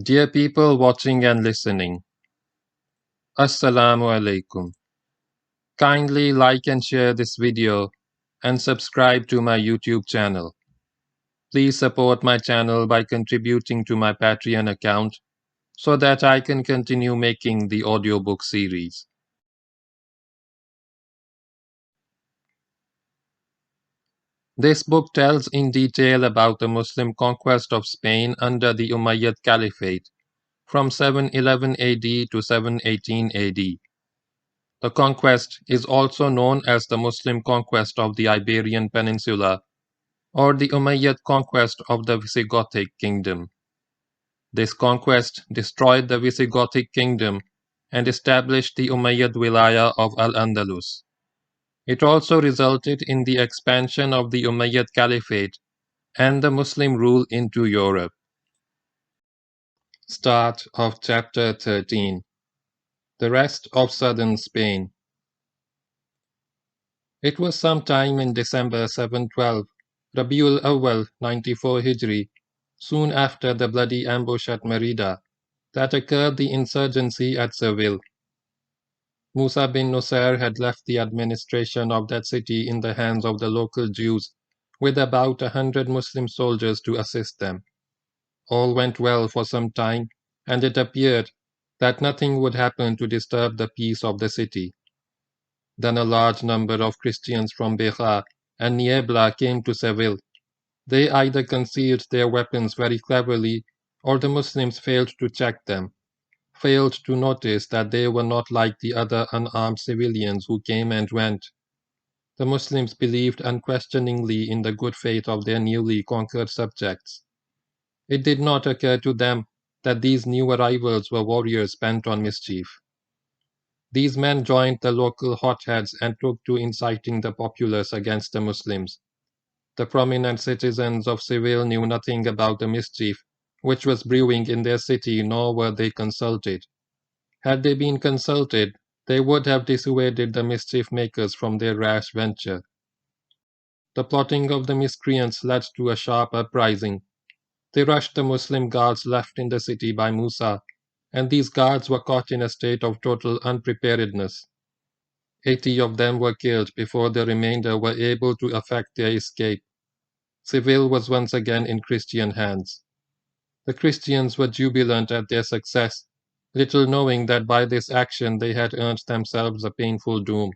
Dear people watching and listening, Assalamu alaikum. Kindly like and share this video and subscribe to my YouTube channel. Please support my channel by contributing to my Patreon account so that I can continue making the audiobook series. This book tells in detail about the Muslim conquest of Spain under the Umayyad Caliphate from 711 AD to 718 AD. The conquest is also known as the Muslim conquest of the Iberian Peninsula or the Umayyad conquest of the Visigothic kingdom. This conquest destroyed the Visigothic kingdom and established the Umayyad wilaya of Al-Andalus. It also resulted in the expansion of the Umayyad Caliphate and the Muslim rule into Europe. Start of Chapter 13. The rest of southern Spain. It was sometime in December 712, Rabiul Awwal 94 Hijri, soon after the bloody ambush at Merida, that occurred the insurgency at Seville. Musa bin Nusayr had left the administration of that city in the hands of the local Jews, with about 100 Muslim soldiers to assist them. All went well for some time, and it appeared that nothing would happen to disturb the peace of the city. Then a large number of Christians from Beja and Niebla came to Seville. They either concealed their weapons very cleverly, or the Muslims failed to check them, failed to notice that they were not like the other unarmed civilians who came and went. The Muslims believed unquestioningly in the good faith of their newly conquered subjects. It did not occur to them that these new arrivals were warriors bent on mischief. These men joined the local hotheads and took to inciting the populace against the Muslims. The prominent citizens of Seville knew nothing about the mischief which was brewing in their city, nor were they consulted. Had they been consulted, they would have dissuaded the mischief makers from their rash venture. The plotting of the miscreants led to a sharp uprising. They rushed the Muslim guards left in the city by Musa, and these guards were caught in a state of total unpreparedness. 80 of them were killed before the remainder were able to effect their escape. Seville was once again in Christian hands. The Christians were jubilant at their success, little knowing that by this action they had earned themselves a painful doom.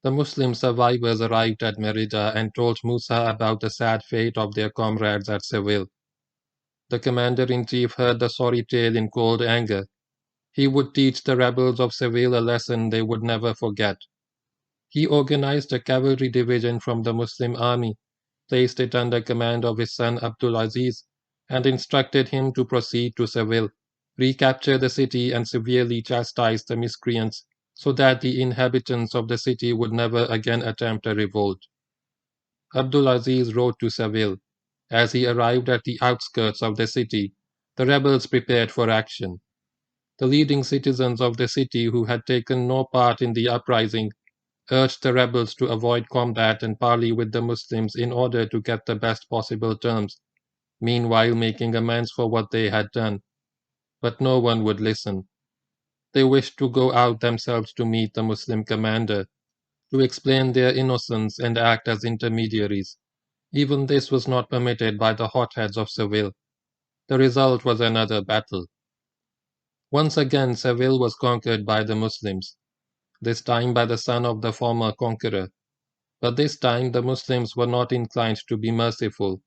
The Muslim survivors arrived at Merida and told Musa about the sad fate of their comrades at Seville. The commander-in-chief heard the sorry tale in cold anger. He would teach the rebels of Seville a lesson they would never forget. He organized a cavalry division from the Muslim army, placed it under command of his son Abdulaziz, and instructed him to proceed to Seville, recapture the city and severely chastise the miscreants, so that the inhabitants of the city would never again attempt a revolt. Abdulaziz rode to Seville. As he arrived at the outskirts of the city, the rebels prepared for action. The leading citizens of the city who had taken no part in the uprising urged the rebels to avoid combat and parley with the Muslims in order to get the best possible terms, meanwhile making amends for what they had done. But no one would listen. They wished to go out themselves to meet the Muslim commander, to explain their innocence and act as intermediaries. Even this was not permitted by the hotheads of Seville. The result was another battle. Once again Seville was conquered by the Muslims, this time by the son of the former conqueror. But this time the Muslims were not inclined to be merciful.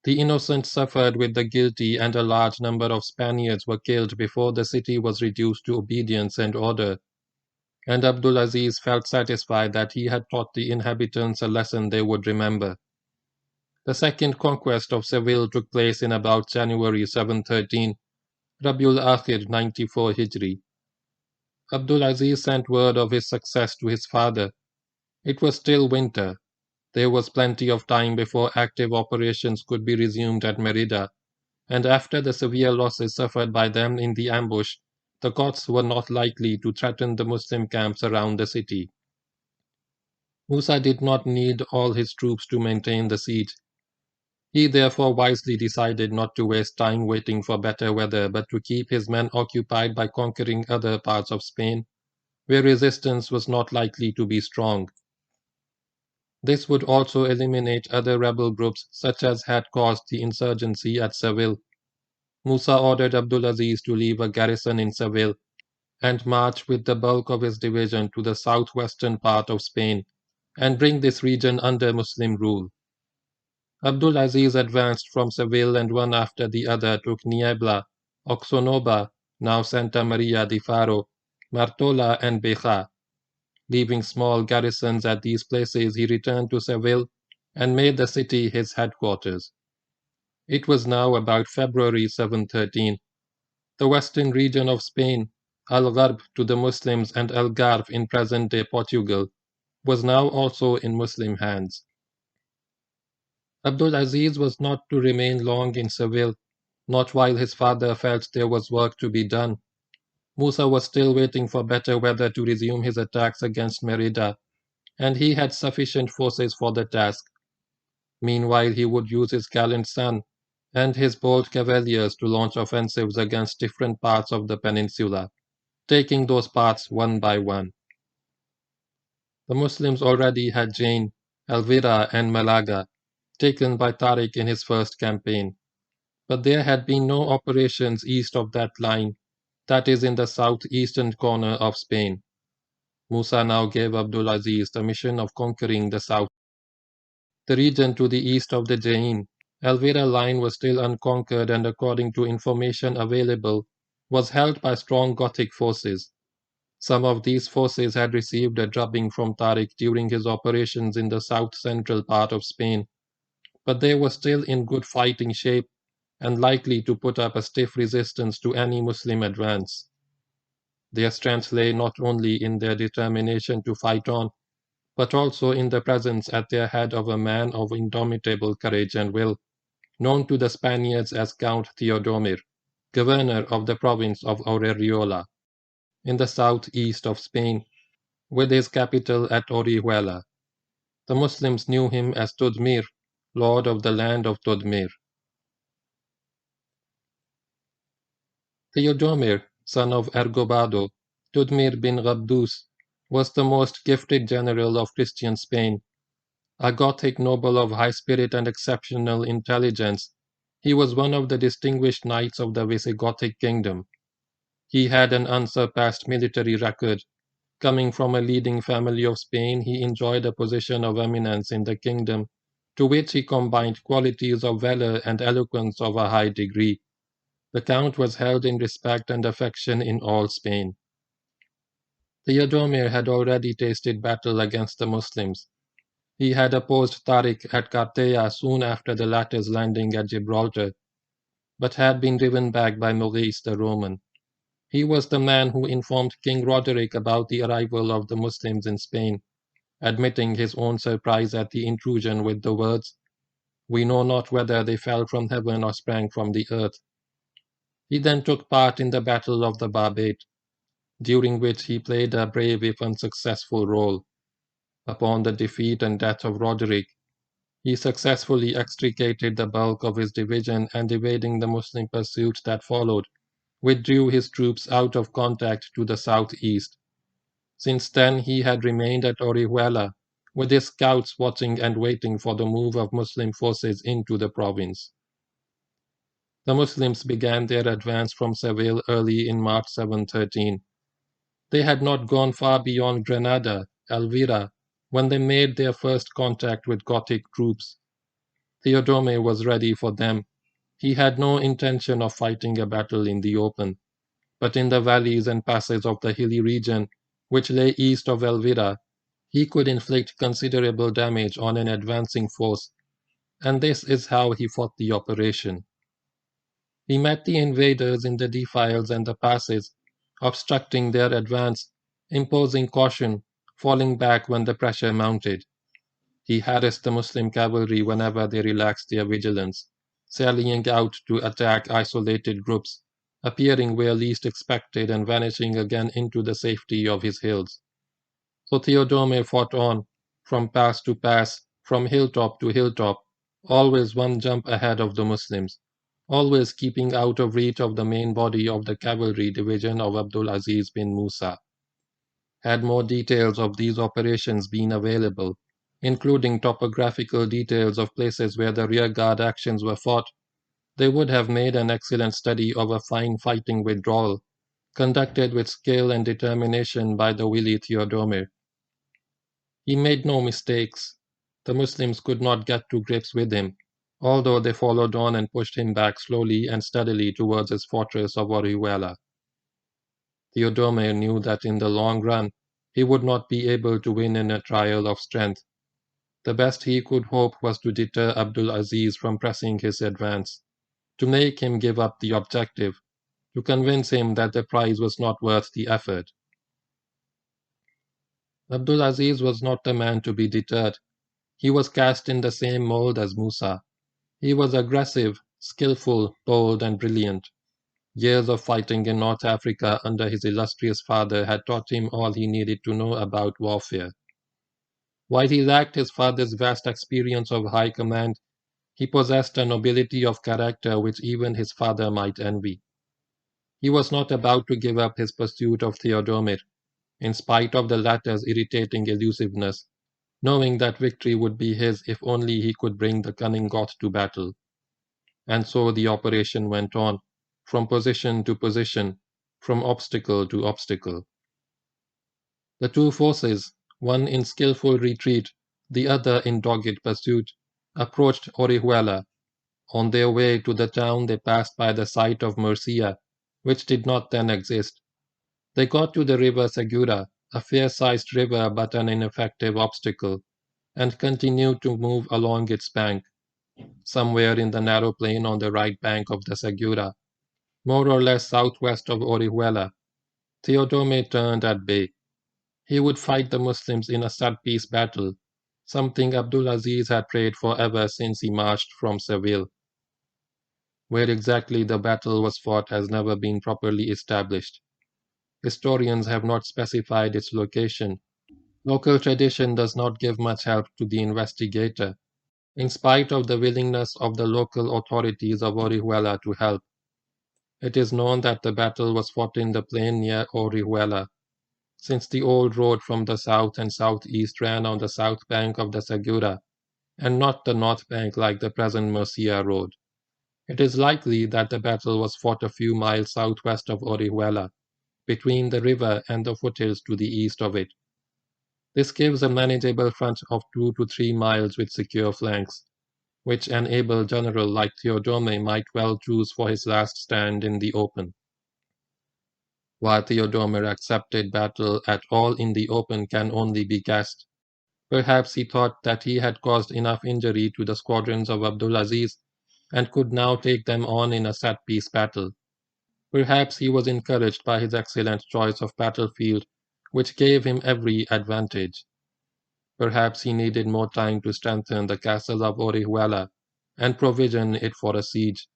The innocent suffered with the guilty, and a large number of Spaniards were killed before the city was reduced to obedience and order. And Abdulaziz felt satisfied that he had taught the inhabitants a lesson they would remember. The second conquest of Seville took place in about January 713, Rabiul Akhir 94 Hijri. Abdulaziz sent word of his success to his father. It was still winter. There was plenty of time before active operations could be resumed at Merida, and after the severe losses suffered by them in the ambush, the Goths were not likely to threaten the Muslim camps around the city. Musa did not need all his troops to maintain the siege. He therefore wisely decided not to waste time waiting for better weather, but to keep his men occupied by conquering other parts of Spain, where resistance was not likely to be strong. This would also eliminate other rebel groups such as had caused the insurgency at Seville. Musa ordered Abdulaziz to leave a garrison in Seville and march with the bulk of his division to the southwestern part of Spain and bring this region under Muslim rule. Abdulaziz advanced from Seville and one after the other took Niebla, Oxonoba, now Santa Maria di Faro, Martola and Beja. Leaving small garrisons at these places, he returned to Seville and made the city his headquarters. It was now about February 713. The western region of Spain, Al-Gharb to the Muslims and Algarve in present-day Portugal, was now also in Muslim hands. Abdulaziz was not to remain long in Seville, not while his father felt there was work to be done. Musa was still waiting for better weather to resume his attacks against Merida, and he had sufficient forces for the task. Meanwhile, he would use his gallant son and his bold cavaliers to launch offensives against different parts of the peninsula, taking those parts one by one. The Muslims already had Jain, Elvira, and Malaga, taken by Tariq in his first campaign, but there had been no operations east of that line, that is in the southeastern corner of Spain. Musa now gave Abdulaziz the mission of conquering the south. The region to the east of the Jain, Elvira line was still unconquered and according to information available, was held by strong Gothic forces. Some of these forces had received a drubbing from Tariq during his operations in the south-central part of Spain, but they were still in good fighting shape and likely to put up a stiff resistance to any Muslim advance. Their strength lay not only in their determination to fight on, but also in the presence at their head of a man of indomitable courage and will, known to the Spaniards as Count Theodomir, governor of the province of Aureola, in the southeast of Spain, with his capital at Aureola. The Muslims knew him as Theodomir, lord of the land of Theodomir. Theodomer, son of Ergobado, Theodomir bin Gabdus, was the most gifted general of Christian Spain. A Gothic noble of high spirit and exceptional intelligence, he was one of the distinguished knights of the Visigothic kingdom. He had an unsurpassed military record. Coming from a leading family of Spain, he enjoyed a position of eminence in the kingdom, to which he combined qualities of valor and eloquence of a high degree. The count was held in respect and affection in all Spain. Theodomir had already tasted battle against the Muslims. He had opposed Tariq at Cartea soon after the latter's landing at Gibraltar, but had been driven back by Maurice the Roman. He was the man who informed King Roderick about the arrival of the Muslims in Spain, admitting his own surprise at the intrusion with the words, "We know not whether they fell from heaven or sprang from the earth." He then took part in the Battle of the Barbate, during which he played a brave if unsuccessful role. Upon the defeat and death of Roderick, he successfully extricated the bulk of his division and, evading the Muslim pursuit that followed, withdrew his troops out of contact to the southeast. Since then he had remained at Orihuela, with his scouts watching and waiting for the move of Muslim forces into the province. The Muslims began their advance from Seville early in March 713. They had not gone far beyond Granada, Elvira, when they made their first contact with Gothic troops. Theodomir was ready for them. He had no intention of fighting a battle in the open, but in the valleys and passes of the hilly region, which lay east of Elvira, he could inflict considerable damage on an advancing force, and this is how he fought the operation. He met the invaders in the defiles and the passes, obstructing their advance, imposing caution, falling back when the pressure mounted. He harassed the Muslim cavalry whenever they relaxed their vigilance, sallying out to attack isolated groups, appearing where least expected and vanishing again into the safety of his hills. So Theodomir fought on, from pass to pass, from hilltop to hilltop, always one jump ahead of the Muslims, always keeping out of reach of the main body of the cavalry division of Abdul Aziz bin Musa. Had more details of these operations been available, including topographical details of places where the rearguard actions were fought, they would have made an excellent study of a fine fighting withdrawal, conducted with skill and determination by the wily Theodomir. He made no mistakes. The Muslims could not get to grips with him, although they followed on and pushed him back slowly and steadily towards his fortress of Aureola. Theodomir knew that in the long run he would not be able to win in a trial of strength. The best he could hope was to deter Abdul Aziz from pressing his advance, to make him give up the objective, to convince him that the prize was not worth the effort. Abdul Aziz was not the man to be deterred. He was cast in the same mold as Musa. He was aggressive, skillful, bold, and brilliant. Years of fighting in North Africa under his illustrious father had taught him all he needed to know about warfare. While he lacked his father's vast experience of high command, he possessed a nobility of character which even his father might envy. He was not about to give up his pursuit of Theodomir, in spite of the latter's irritating elusiveness, knowing that victory would be his if only he could bring the cunning Goth to battle. And so the operation went on, from position to position, from obstacle to obstacle. The two forces, one in skillful retreat, the other in dogged pursuit, approached Orihuela. On their way to the town they passed by the site of Murcia, which did not then exist. They got to the river Segura, a fair-sized river but an ineffective obstacle, and continued to move along its bank. Somewhere in the narrow plain on the right bank of the Segura, more or less southwest of Orihuela, Theodomir turned at bay. He would fight the Muslims in a set-piece battle, something Abdul Aziz had prayed for ever since he marched from Seville. Where exactly the battle was fought has never been properly established. Historians have not specified its location. Local tradition does not give much help to the investigator, in spite of the willingness of the local authorities of Orihuela to help. It is known that the battle was fought in the plain near Orihuela, since the old road from the south and southeast ran on the south bank of the Segura, and not the north bank like the present Murcia road. It is likely that the battle was fought a few miles southwest of Orihuela, between the river and the foothills to the east of it. This gives a manageable front of 2 to 3 miles with secure flanks, which an able general like Theodomer might well choose for his last stand in the open. Why Theodomer accepted battle at all in the open can only be guessed. Perhaps he thought that he had caused enough injury to the squadrons of Abdul Aziz and could now take them on in a set-piece battle. Perhaps he was encouraged by his excellent choice of battlefield, which gave him every advantage. Perhaps he needed more time to strengthen the castle of Orihuela and provision it for a siege.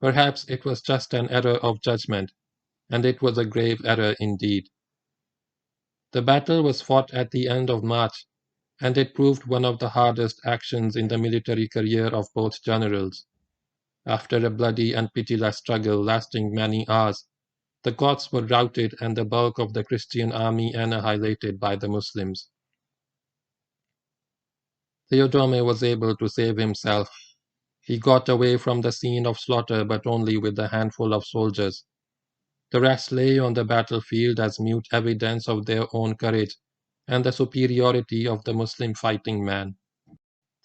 Perhaps it was just an error of judgment, and it was a grave error indeed. The battle was fought at the end of March, and it proved one of the hardest actions in the military career of both generals. After a bloody and pitiless struggle lasting many hours, the Goths were routed and the bulk of the Christian army annihilated by the Muslims. Theodomir was able to save himself. He got away from the scene of slaughter but only with a handful of soldiers. The rest lay on the battlefield as mute evidence of their own courage and the superiority of the Muslim fighting man.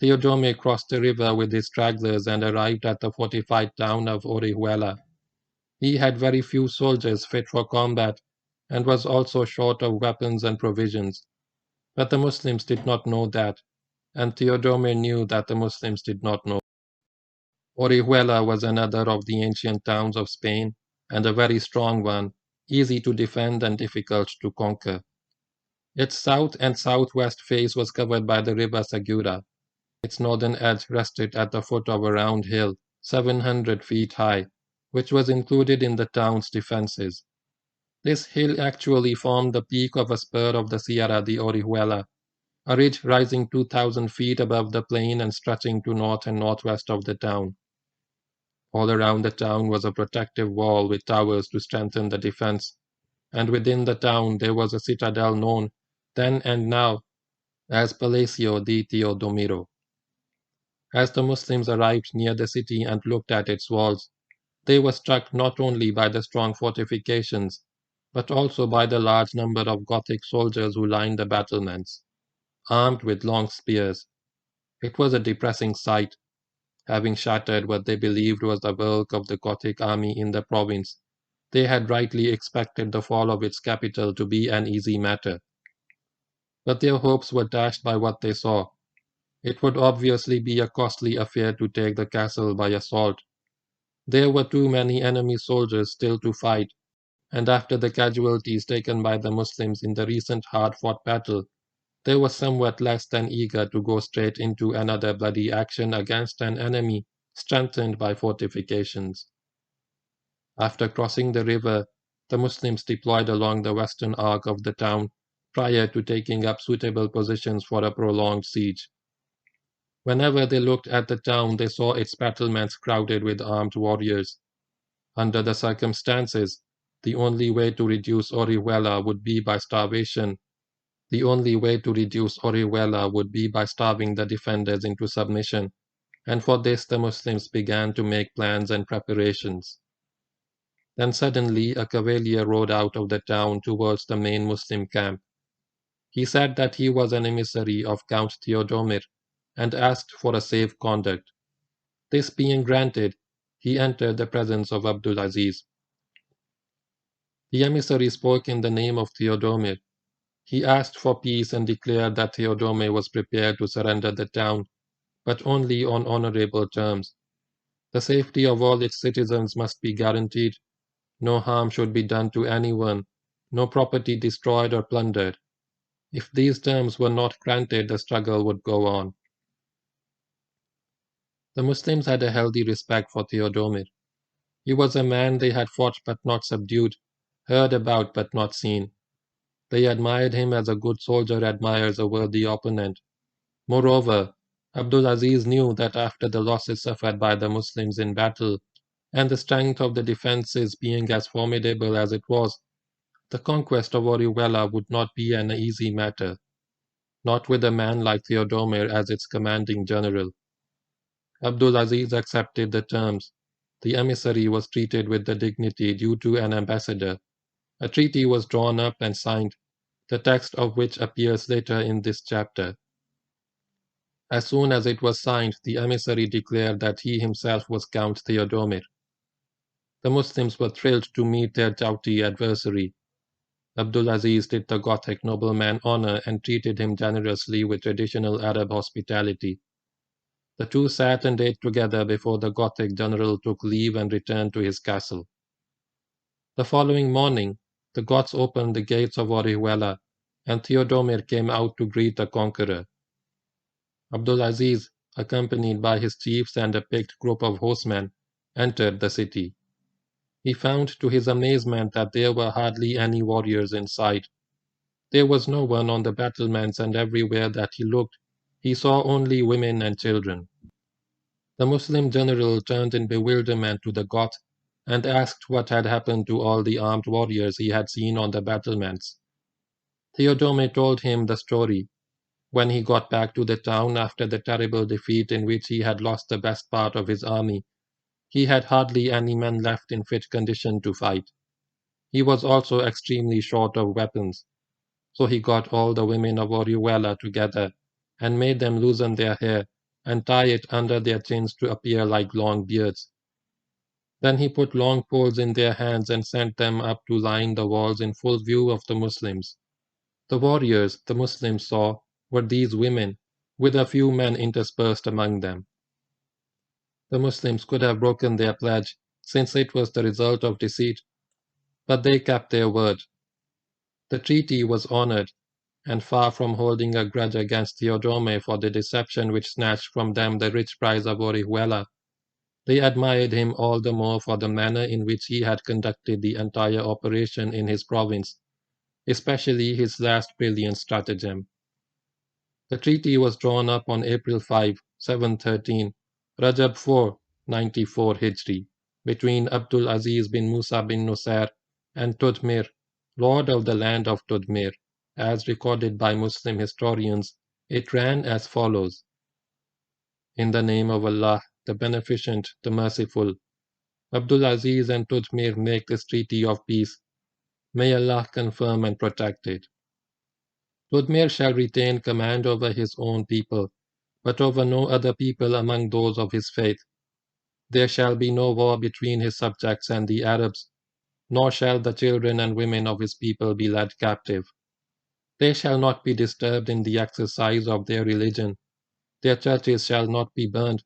Theodomir crossed the river with his stragglers and arrived at the fortified town of Orihuela. He had very few soldiers fit for combat and was also short of weapons and provisions. But the Muslims did not know that, and Theodomir knew that the Muslims did not know. Orihuela was another of the ancient towns of Spain, and a very strong one, easy to defend and difficult to conquer. Its south and southwest face was covered by the river Segura. Its northern edge rested at the foot of a round hill, 700 feet high, which was included in the town's defenses. This hill actually formed the peak of a spur of the Sierra de Orihuela, a ridge rising 2,000 feet above the plain and stretching to north and northwest of the town. All around the town was a protective wall with towers to strengthen the defense, and within the town there was a citadel known, then and now, as Palacio di Theodomiro. As the Muslims arrived near the city and looked at its walls, they were struck not only by the strong fortifications, but also by the large number of Gothic soldiers who lined the battlements, armed with long spears. It was a depressing sight. Having shattered what they believed was the bulk of the Gothic army in the province, they had rightly expected the fall of its capital to be an easy matter. But their hopes were dashed by what they saw. It would obviously be a costly affair to take the castle by assault. There were too many enemy soldiers still to fight, and after the casualties taken by the Muslims in the recent hard-fought battle, they were somewhat less than eager to go straight into another bloody action against an enemy strengthened by fortifications. After crossing the river, the Muslims deployed along the western arc of the town prior to taking up suitable positions for a prolonged siege. Whenever they looked at the town, they saw its battlements crowded with armed warriors. Under the circumstances, the only way to reduce Aureola would be by starvation. The only way to reduce Aureola would be by starving the defenders into submission, and for this the Muslims began to make plans and preparations. Then suddenly a cavalier rode out of the town towards the main Muslim camp. He said that he was an emissary of Count Theodomir, and asked for a safe conduct. This being granted, he entered the presence of Abdulaziz. The emissary spoke in the name of Theodomir. He asked for peace and declared that Theodomer was prepared to surrender the town, but only on honorable terms. The safety of all its citizens must be guaranteed. No harm should be done to anyone, no property destroyed or plundered. If these terms were not granted, the struggle would go on. The Muslims had a healthy respect for Theodomir. He was a man they had fought but not subdued, heard about but not seen. They admired him as a good soldier admires a worthy opponent. Moreover, Abdulaziz knew that after the losses suffered by the Muslims in battle, and the strength of the defences being as formidable as it was, the conquest of Aureola would not be an easy matter, not with a man like Theodomer as its commanding general. Abdulaziz accepted the terms. The emissary was treated with the dignity due to an ambassador. A treaty was drawn up and signed, the text of which appears later in this chapter. As soon as it was signed, the emissary declared that he himself was Count Theodomir. The Muslims were thrilled to meet their doughty adversary. Abdulaziz did the Gothic nobleman honor and treated him generously with traditional Arab hospitality. The two sat and ate together before the Gothic general took leave and returned to his castle. The following morning, the Goths opened the gates of Aureola, and Theodomir came out to greet the conqueror. Abdulaziz, accompanied by his chiefs and a picked group of horsemen, entered the city. He found to his amazement that there were hardly any warriors in sight. There was no one on the battlements, and everywhere that he looked, he saw only women and children. The Muslim general turned in bewilderment to the Goth and asked what had happened to all the armed warriors he had seen on the battlements. Theodomer told him the story. When he got back to the town after the terrible defeat in which he had lost the best part of his army, he had hardly any men left in fit condition to fight. He was also extremely short of weapons, so he got all the women of Aureola together and made them loosen their hair and tie it under their chins to appear like long beards. Then he put long poles in their hands and sent them up to line the walls in full view of the Muslims. The warriors the Muslims saw were these women, with a few men interspersed among them. The Muslims could have broken their pledge, since it was the result of deceit, but they kept their word. The treaty was honored, and far from holding a grudge against Theodomer for the deception which snatched from them the rich prize of Aureola, they admired him all the more for the manner in which he had conducted the entire operation in his province, especially his last brilliant stratagem. The treaty was drawn up on April 5, 713, Rajab 4, 94 Hijri, between Abdul Aziz bin Musa bin Nusair and Theodomir, lord of the land of Theodomir. As recorded by Muslim historians, it ran as follows: In the name of Allah, the Beneficent, the Merciful, Abdul Aziz and Theodomir make this treaty of peace. May Allah confirm and protect it. Theodomir shall retain command over his own people, but over no other people among those of his faith. There shall be no war between his subjects and the Arabs, nor shall the children and women of his people be led captive. They shall not be disturbed in the exercise of their religion. Their churches shall not be burned,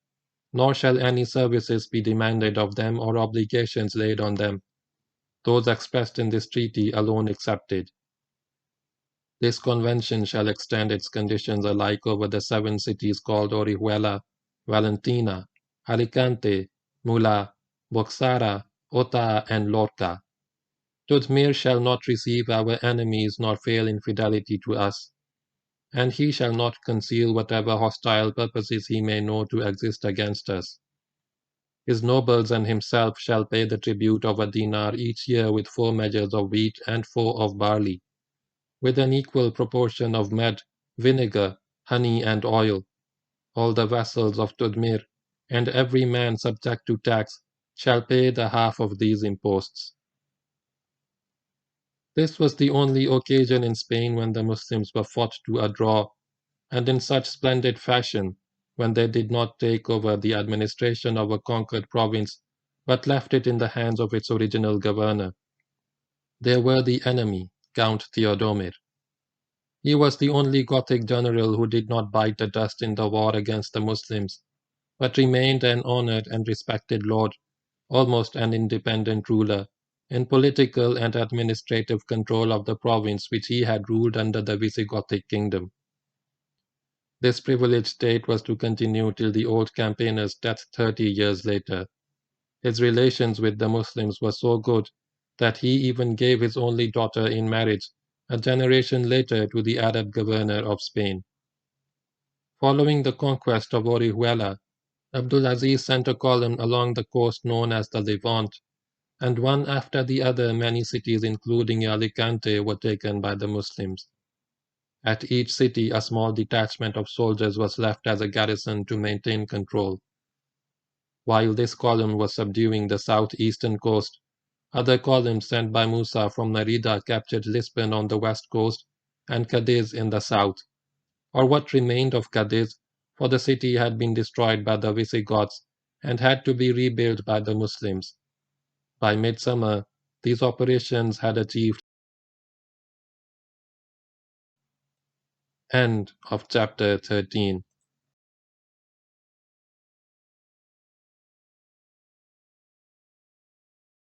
nor shall any services be demanded of them or obligations laid on them, those expressed in this treaty alone excepted. This convention shall extend its conditions alike over the 7 cities called Aureola, Valentina, Alicante, Mula, Boxara, Ota, and Lorca. Theodomir shall not receive our enemies nor fail in fidelity to us, and he shall not conceal whatever hostile purposes he may know to exist against us. His nobles and himself shall pay the tribute of a dinar each year with 4 measures of wheat and 4 of barley, with an equal proportion of mead, vinegar, honey, and oil. All the vassals of Theodomir, and every man subject to tax, shall pay the half of these imposts. This was the only occasion in Spain when the Muslims were fought to a draw, and in such splendid fashion, when they did not take over the administration of a conquered province, but left it in the hands of its original governor. There were the enemy, Count Theodomir. He was the only Gothic general who did not bite the dust in the war against the Muslims, but remained an honored and respected lord, almost an independent ruler, in political and administrative control of the province which he had ruled under the Visigothic kingdom. This privileged state was to continue till the old campaigner's death 30 years later. His relations with the Muslims were so good that he even gave his only daughter in marriage a generation later to the Arab governor of Spain. Following the conquest of Orihuela, Abdul Aziz sent a column along the coast known as the Levant, and one after the other many cities including Alicante were taken by the Muslims. At each city a small detachment of soldiers was left as a garrison to maintain control. While this column was subduing the southeastern coast, other columns sent by Musa from Merida captured Lisbon on the west coast and Cadiz in the south, or what remained of Cadiz, for the city had been destroyed by the Visigoths and had to be rebuilt by the Muslims. By midsummer, these operations had achieved. End of chapter 13.